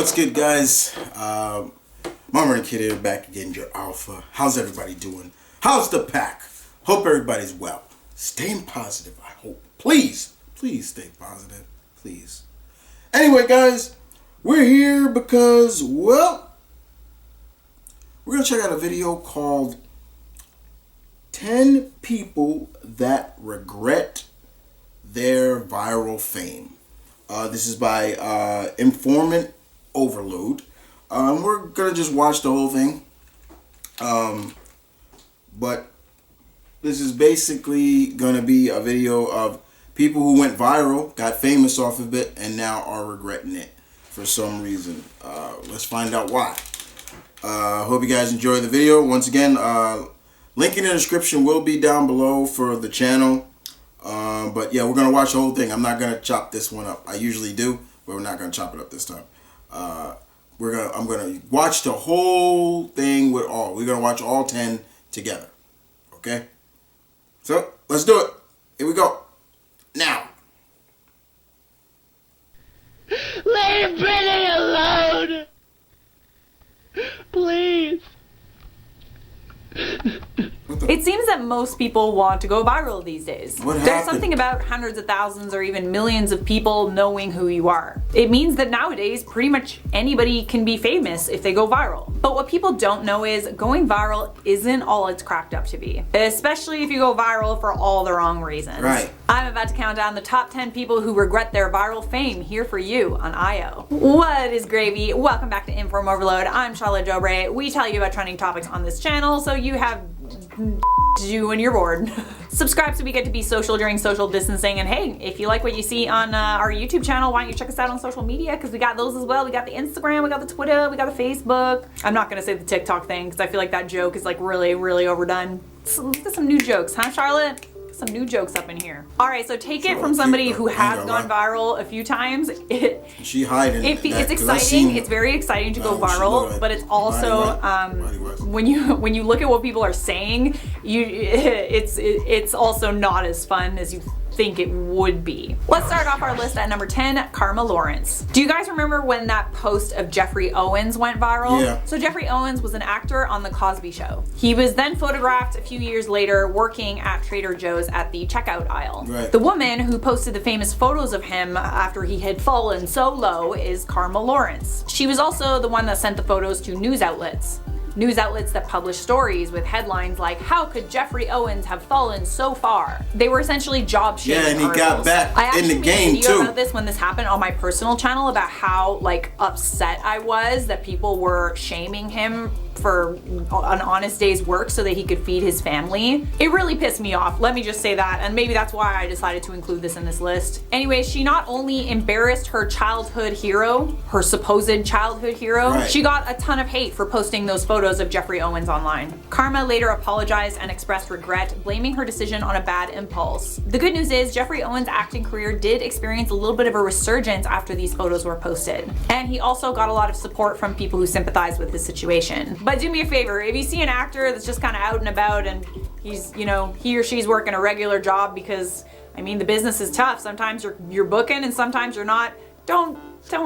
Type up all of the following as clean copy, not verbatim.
What's good, guys? TheMtVernonkid here, back again, your alpha. How's everybody doing? How's the pack? Hope everybody's well. Staying positive, I hope. Please stay positive. Please. Anyway, guys, we're here because, well, we're going to check out a video called 10 People That Regret Their Viral Fame. This is by Informant Overload. We're going to just watch the whole thing. But this is basically going to be a video of people who went viral, got famous off of it, and now are regretting it for some reason. Let's find out why. Hope you guys enjoy the video. Once again, link in the description will be down below for the channel. But yeah, we're going to watch the whole thing. I'm not going to chop this one up. I usually do, but we're not going to chop it up this time. I'm going to watch the whole thing with all. We're going to watch all 10 together. Okay? So, let's do it. Here we go. Now. Leave Brittany alone! Please. It seems that most people want to go viral these days. What There's happened? something about hundreds of thousands or even millions of people knowing who you are. It means that nowadays pretty much anybody can be famous if they go viral. But what people don't know is going viral isn't all it's cracked up to be. Especially if you go viral for all the wrong reasons. Right. I'm about to count down the top 10 people who regret their viral fame here for you on IO. What is gravy? Welcome back to Inform Overload. I'm Charlotte Jobre. We tell you about trending topics on this channel so you have to do when you're bored. Subscribe so we get to be social during social distancing, and hey, if you like what you see on our YouTube channel, why don't you check us out on social media, because we got those as well. We got the Instagram, we got the Twitter, we got the Facebook. I'm not gonna say the TikTok thing because I feel like that joke is like really overdone. Let's get some new jokes, huh, Charlotte? Some new jokes up in here. All right, so take it from somebody who has gone viral a few times. She hiding. It's exciting. It's very exciting to go viral, but it's also when you look at what people are saying, it's also not as fun as you think it would be. Let's start off our list at number 10, Karma Lawrence. Do you guys remember when that post of Jeffrey Owens went viral? Yeah. So Jeffrey Owens was an actor on The Cosby Show. He was then photographed a few years later working at Trader Joe's at the checkout aisle. Right. The woman who posted the famous photos of him after he had fallen so low is Karma Lawrence. She was also the one that sent the photos to news outlets. News outlets that publish stories with headlines like, "How could Jeffrey Owens have fallen so far?" They were essentially job shaming Yeah, and he articles. got back I in the actually game made a video too. about this when this happened on my personal channel about how like upset I was that people were shaming him for an honest day's work so that he could feed his family. It really pissed me off, let me just say that, and maybe that's why I decided to include this in this list. Anyway, she not only embarrassed her childhood hero, her supposed childhood hero, Right. she got a ton of hate for posting those photos of Jeffrey Owens online. Karma later apologized and expressed regret, blaming her decision on a bad impulse. The good news is Jeffrey Owens' acting career did experience a little bit of a resurgence after these photos were posted. And he also got a lot of support from people who sympathized with his situation. But do me a favor, if you see an actor that's just kind of out and about and he's, you know, he or she's working a regular job because, I mean, the business is tough. Sometimes you're booking and sometimes you're not. Don't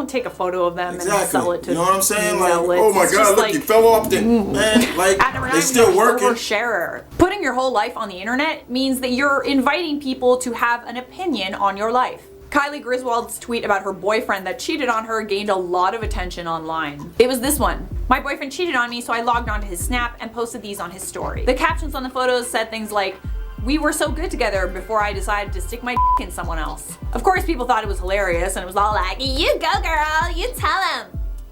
take a photo of them and sell it to, you know what I'm saying? Like, outlets. oh my It's God, just look, like, you fell off the man. Like, they still working. Sharer. Putting your whole life on the internet means that you're inviting people to have an opinion on your life. Kylie Griswold's tweet about her boyfriend that cheated on her gained a lot of attention online. It was this one. "My boyfriend cheated on me, so I logged onto his Snap and posted these on his story." The captions on the photos said things like, "We were so good together before I decided to stick my in someone else." Of course, people thought it was hilarious and it was all like, "You go girl, you tell him.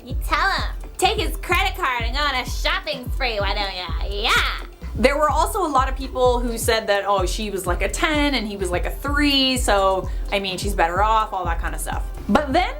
You tell him. Take his credit card and go on a shopping spree, why don't ya? Yeah." There were also a lot of people who said that, oh, she was like a 10 and he was like a 3, so, I mean, she's better off, all that kind of stuff. But then,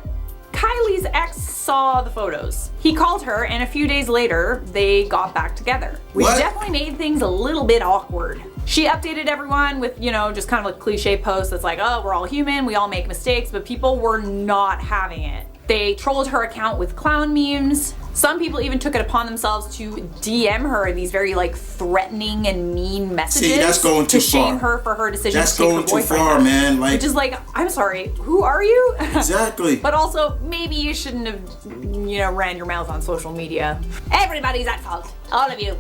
Kylie's ex saw the photos. He called her, and a few days later, they got back together. Which definitely made things a little bit awkward. She updated everyone with, you know, just kind of a cliche post that's like, oh, we're all human, we all make mistakes, but people were not having it. They trolled her account with clown memes. Some people even took it upon themselves to DM her these very like threatening and mean messages. See, that's going too to shame far. her for her decision That's to take her going too boyfriend far, out. man. Like, Which is like, I'm sorry, who are you? exactly. But also, maybe you shouldn't have ran your mouth on social media. Everybody's at fault. All of you.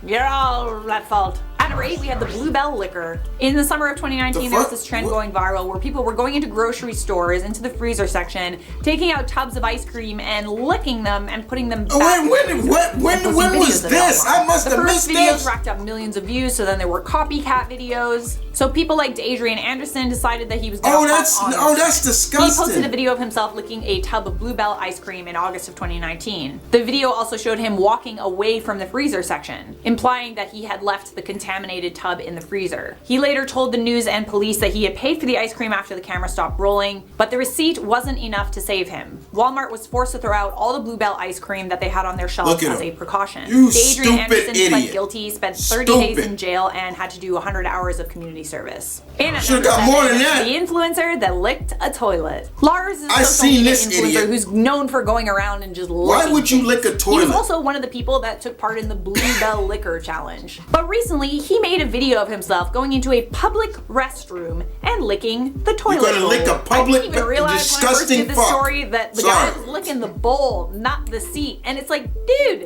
You're all at fault. At number 8, we have the Bluebell liquor. In the summer of 2019, there was this trend going viral where people were going into grocery stores, into the freezer section, taking out tubs of ice cream and licking them and putting them back. When was this? I must have missed this. The first videos racked up millions of views, so then there were copycat videos. So people like Adrienne Anderson decided that he was going to that's disgusting. He posted a video of himself licking a tub of Bluebell ice cream in August of 2019. The video also showed him walking away from the freezer section, implying that he had left the contaminated tub in the freezer. He later told the news and police that he had paid for the ice cream after the camera stopped rolling, but the receipt wasn't enough to save him. Walmart was forced to throw out all the Bluebell ice cream that they had on their shelves as a precaution. Adrienne Anderson pled guilty, spent 30 days in jail, and had to do 100 hours of community service. And should've got more than that. The influencer that licked a toilet. Lars is a social media influencer who's known for going around and just licking. Why would you lick a toilet? He was also one of the people that took part in the Bluebell liquor challenge. But recently, he made a video of himself going into a public restroom and licking the toilet bowl. You're gonna lick a public, I didn't even realize disgusting when I first did this fuck. story that the guy was licking the bowl, not the seat. And it's like, dude,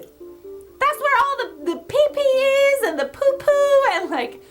that's where all the pee-pee is and the poo-poo and like...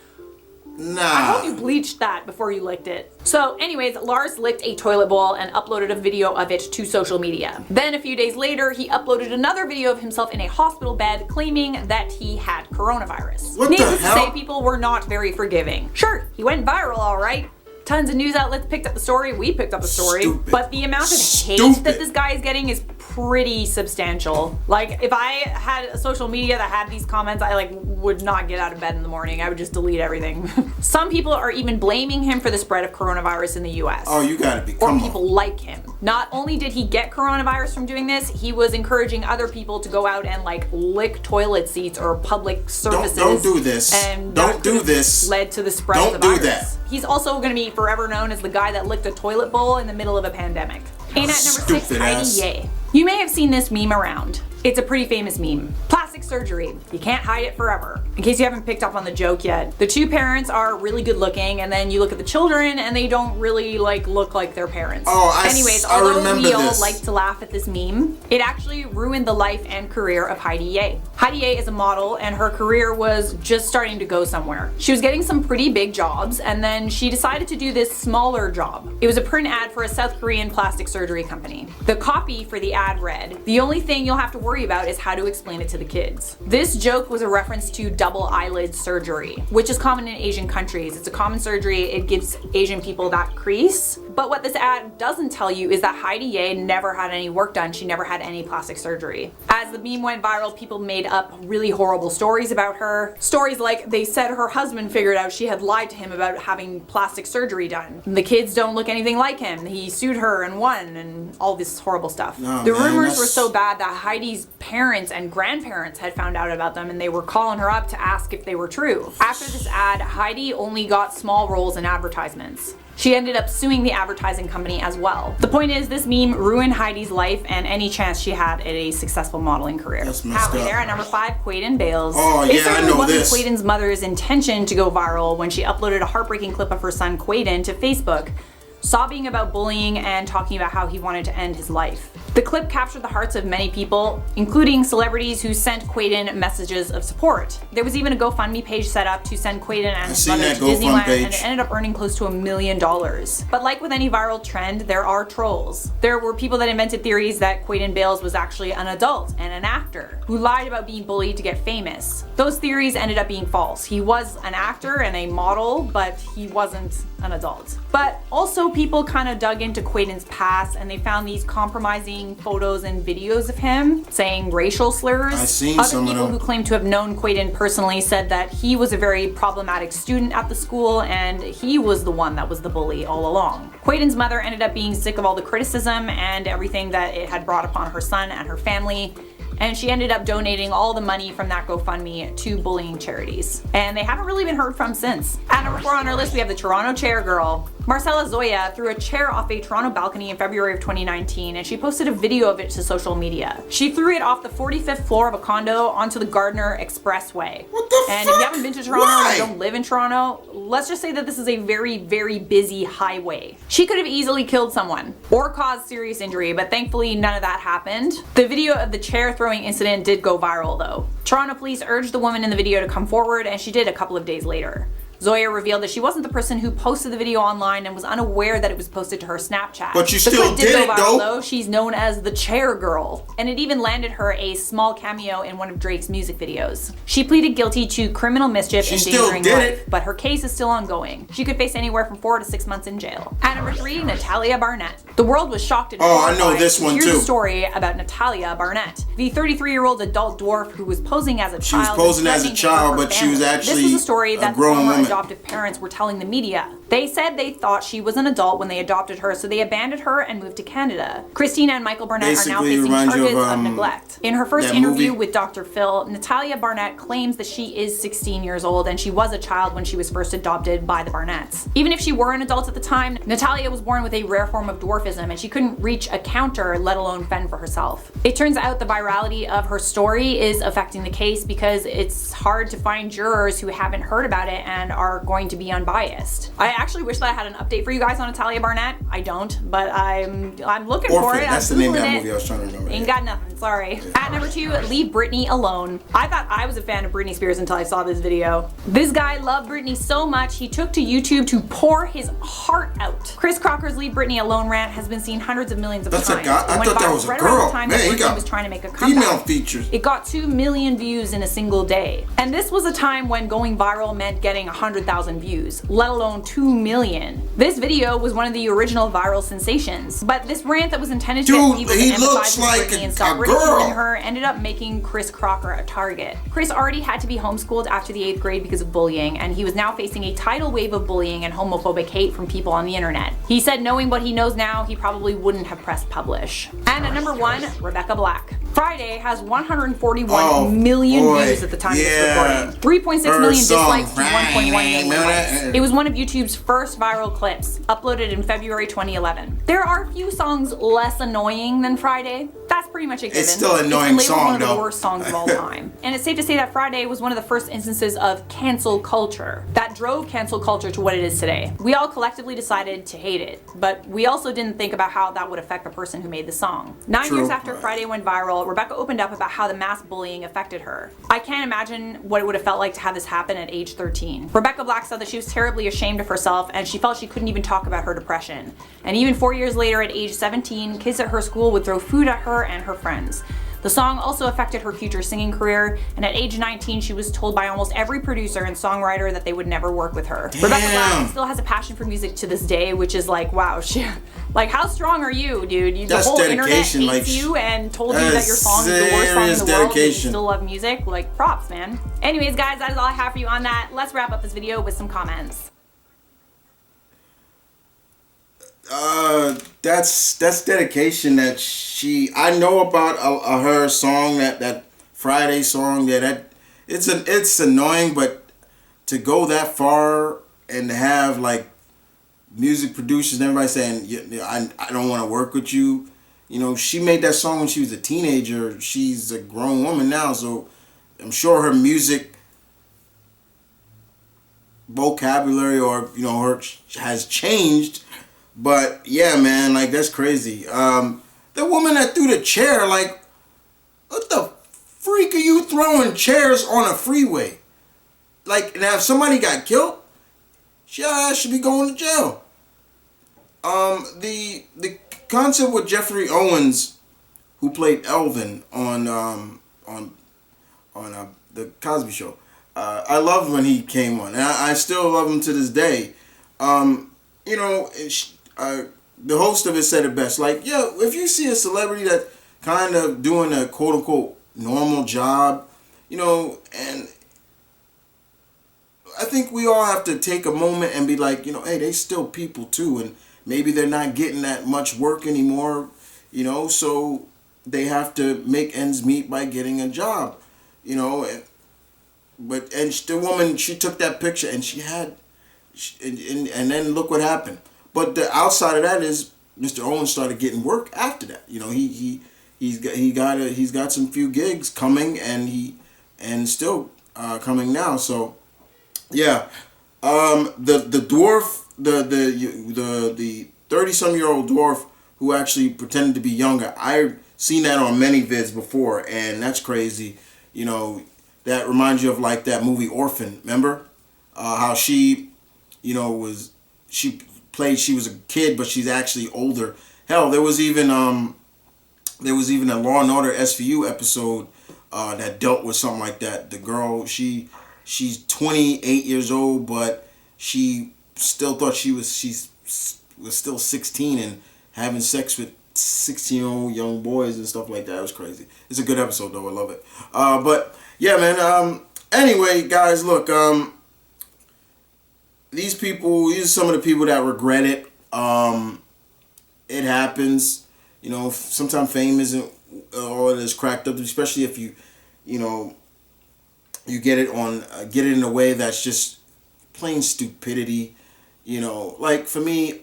Nah. I hope you bleached that before you licked it. So anyways, Lars licked a toilet bowl and uploaded a video of it to social media. Then a few days later, he uploaded another video of himself in a hospital bed claiming that he had coronavirus. Needless to say, people were not very forgiving. Sure, he went viral, all right. Tons of news outlets picked up the story, we picked up the story, but the amount of hate that this guy is getting is pretty substantial. Like, if I had social media that had these comments, I would not get out of bed in the morning. I would just delete everything. Some people are even blaming him for the spread of coronavirus in the US. Oh, you gotta be, or people like him. Not only did he get coronavirus from doing this, he was encouraging other people to go out and lick toilet seats or public surfaces. Don't do this. And don't do this. Led to the spread of the virus. That. He's also going to be forever known as the guy that licked a toilet bowl in the middle of a pandemic. And at number 6, Heidi. You may have seen this meme around. It's a pretty famous meme. Plastic surgery. You can't hide it forever. In case you haven't picked up on the joke yet, the two parents are really good looking, and then you look at the children and they don't really look like their parents. Anyways, although we all like to laugh at this meme, it actually ruined the life and career of Heidi Ye. Heidi Ye is a model, and her career was just starting to go somewhere. She was getting some pretty big jobs, and then she decided to do this smaller job. It was a print ad for a South Korean plastic surgery company. The copy for the ad read, "The only thing you'll have to worry about is how to explain it to the kids." This joke was a reference to double eyelid surgery, which is common in Asian countries. It's a common surgery. It gives Asian people that crease. But what this ad doesn't tell you is that Heidi Ye never had any work done. She never had any plastic surgery. As the meme went viral, people made up really horrible stories about her. Stories like they said her husband figured out she had lied to him about having plastic surgery done. The kids don't look anything like him. He sued her and won, and all this horrible stuff. The rumors were so bad that Heidi's parents and grandparents had found out about them, and they were calling her up to ask if they were true. After this ad, Heidi only got small roles in advertisements. She ended up suing the advertising company as well. The point is, this meme ruined Heidi's life and any chance she had at a successful modeling career. Halfway there, at number 5, Quaid and Bales. It certainly wasn't Quaid's mother's intention to go viral when she uploaded a heartbreaking clip of her son Quaid to Facebook, sobbing about bullying and talking about how he wanted to end his life. The clip captured the hearts of many people, including celebrities who sent Quaid messages of support. There was even a GoFundMe page set up to send Quaid and his mother to Disneyland, and it ended up earning close to $1 million. But like with any viral trend, there are trolls. There were people that invented theories that Quaid Bales was actually an adult and an actor who lied about being bullied to get famous. Those theories ended up being false. He was an actor and a model, but he wasn't an adult. But also people kind of dug into Quaid's past, and they found these compromising photos and videos of him saying racial slurs. Other people who claim to have known Quaid personally said that he was a very problematic student at the school, and he was the one that was the bully all along. Quaid's mother ended up being sick of all the criticism and everything that it had brought upon her son and her family. and she ended up donating all the money from that GoFundMe to bullying charities. And they haven't really been heard from since. At number 4 on our list, we have the Toronto chair girl. Marcella Zoya threw a chair off a Toronto balcony in February of 2019, and she posted a video of it to social media. She threw it off the 45th floor of a condo onto the Gardner Expressway. What the And fuck? if you haven't been to Toronto Why? or you don't live in Toronto, let's just say that this is a very, very busy highway. She could have easily killed someone or caused serious injury, but thankfully none of that happened. The video of the chair throwing incident did go viral though. Toronto police urged the woman in the video to come forward, and she did a couple of days later. Zoya revealed that she wasn't the person who posted the video online and was unaware that it was posted to her Snapchat. But you The still clip did go it, viral, though. She's known as the chair girl, and it even landed her a small cameo in one of Drake's music videos. She pleaded guilty to criminal mischief, She still endangering did life, it. but her case is still ongoing. She could face anywhere from 4 to 6 months in jail. At number 3, Natalia Barnett. The world was shocked and Oh, I know horrified this to one hear too. the story about Natalia Barnett, the 33-year-old adult dwarf who was posing as a She was child. posing as a and threatening to hurt child, her but she was family. actually This was a story a that grown former woman. adoptive parents were telling the media. They said they thought she was an adult when they adopted her, so they abandoned her and moved to Canada. Christina and Michael Barnett are now Basically facing reminds you charges of, of neglect. In her first that interview movie. with Dr. Phil, Natalia Barnett claims that she is 16 years old and she was a child when she was first adopted by the Barnetts. Even if she were an adult at the time, Natalia was born with a rare form of dwarfism and she couldn't reach a counter, let alone fend for herself. It turns out the virality of her story is affecting the case because it's hard to find jurors who haven't heard about it and are going to be unbiased. I actually wish that I had an update for you guys on Natalia Barnett. I don't, but I'm looking for Orphan. it. That's the I'm name of Googling that it. movie I was trying to remember. Ain't got nothing, sorry. At number 2, leave Britney alone. I thought I was a fan of Britney Spears until I saw this video. This guy loved Britney so much, he took to YouTube to pour his heart out. Chris Crocker's Leave Britney Alone rant has been seen hundreds of millions of That's a times. guy? I It went thought that viral was a right around girl. the time Man, that he Britney got was trying to make a female comeback. features. It got 2 million views in a single day. And this was a time when going viral meant getting 100,000 views, let alone 2 million. This video was one of the original viral sensations, but this rant that was intended to Dude, get people he to looks empathize with like Britney a and stop girl. ridiculing her ended up making Chris Crocker a target. Chris already had to be homeschooled after the 8th grade because of bullying, and he was now facing a tidal wave of bullying and homophobic hate from people on the internet. He said knowing what he knows now, he probably wouldn't have pressed publish. And at number 1, Rebecca Black. Friday has 141 million boy. views at the time Yeah. of this recording. 3.6 Her million song. dislikes to 1.1 million likes. It was one of YouTube's first viral clips, uploaded in February 2011. There are a few songs less annoying than Friday. That's pretty much a given. It's still an annoying labeled song, one of the though. worst songs of all time. And it's safe to say that Friday was one of the first instances of cancel culture that drove cancel culture to what it is today. We all collectively decided to hate it, but we also didn't think about how that would affect the person who made the song. 9 True. years after Friday went viral, Rebecca opened up about how the mass bullying affected her. I can't imagine what it would have felt like to have this happen at age 13. Rebecca Black said that she was terribly ashamed of herself and she felt she couldn't even talk about her depression. And even 4 years later, at age 17, kids at her school would throw food at her and her friends. The song also affected her future singing career, and at age 19, she was told by almost every producer and songwriter that they would never work with her. Damn. Rebecca Black still has a passion for music to this day, which is like, wow, like how strong are you, dude? The That's whole internet dedication, hates like, you and told you that that is your song is the worst song in serious the world, and you dedication. still love music. Like, props, man. Anyways, guys, that is all I have for you on that. Let's wrap up this video with some comments. That's dedication that I know about her song, that Friday song, that it's annoying, but to go that far and to have like music producers and everybody saying, I don't want to work with you. You know, she made that song when she was a teenager. She's a grown woman now, so I'm sure her music vocabulary or, you know, her has changed. But yeah, man, like that's crazy. The woman that threw the chair, like, what the freak are you throwing chairs on a freeway? Like, now if somebody got killed, she should be going to jail. The concept with Jeffrey Owens, who played Elvin on the Cosby Show. I loved when he came on, and I still love him to this day. You know, the host of it said it best. Like, yeah, if you see a celebrity that's kind of doing a quote unquote normal job, you know, and I think we all have to take a moment and be like, you know, hey, they still people too, and maybe they're not getting that much work anymore, you know, so they have to make ends meet by getting a job, you know. And the woman, she took that picture and she had, and then look what happened. But the outside of that is Mr. Owens started getting work after that. You know, he's got some few gigs coming, and still coming now. So yeah, the dwarf, the 30-some-year-old dwarf who actually pretended to be younger. I've seen that on many vids before, and that's crazy. You know, that reminds you of like that movie Orphan. Remember how she, you know, she was a kid, but she's actually older. Hell, there was even a Law and Order SVU episode that dealt with something like that. The girl, she's 28 years old, but she still thought she was still 16 and having sex with 16-year-old young boys and stuff like that. It was crazy. It's a good episode though. I love it. But yeah, man. Anyway, guys, look. These are some of the people that regret it. It happens. You know, sometimes fame isn't all it is cracked up, especially if you get it in a way that's just plain stupidity. You know, like for me,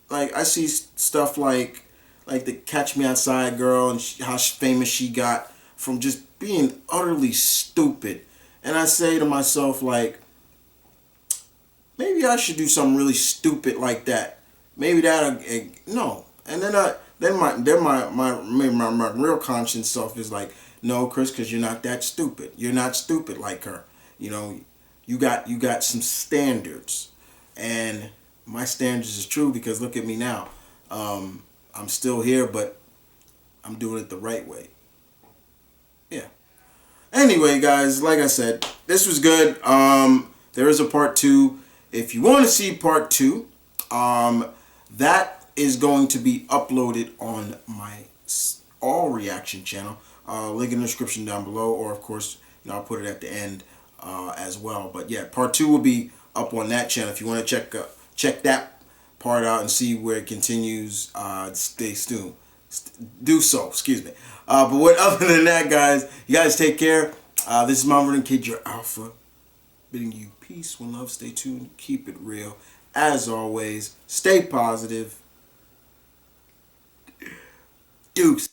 like I see stuff like the Catch Me Outside girl and how famous she got from just being utterly stupid. And I say to myself, like, maybe I should do something really stupid like that. Maybe no. And then my real conscience self is like, no, Chris, because you're not that stupid. You're not stupid like her. You know, you got some standards, and my standards is true because look at me now. I'm still here, but I'm doing it the right way. Yeah. Anyway, guys, like I said, this was good. There is a part 2. If you want to see part 2, that is going to be uploaded on my All Reaction channel. Link in the description down below, or of course, I'll put it at the end as well. But yeah, part 2 will be up on that channel. If you want to check that part out and see where it continues, stay tuned. Do so. Excuse me. But other than that, guys, you guys take care. This is M.V.Kid, your alpha, bidding you peace, one love. Stay tuned. Keep it real. As always, stay positive. Deuce.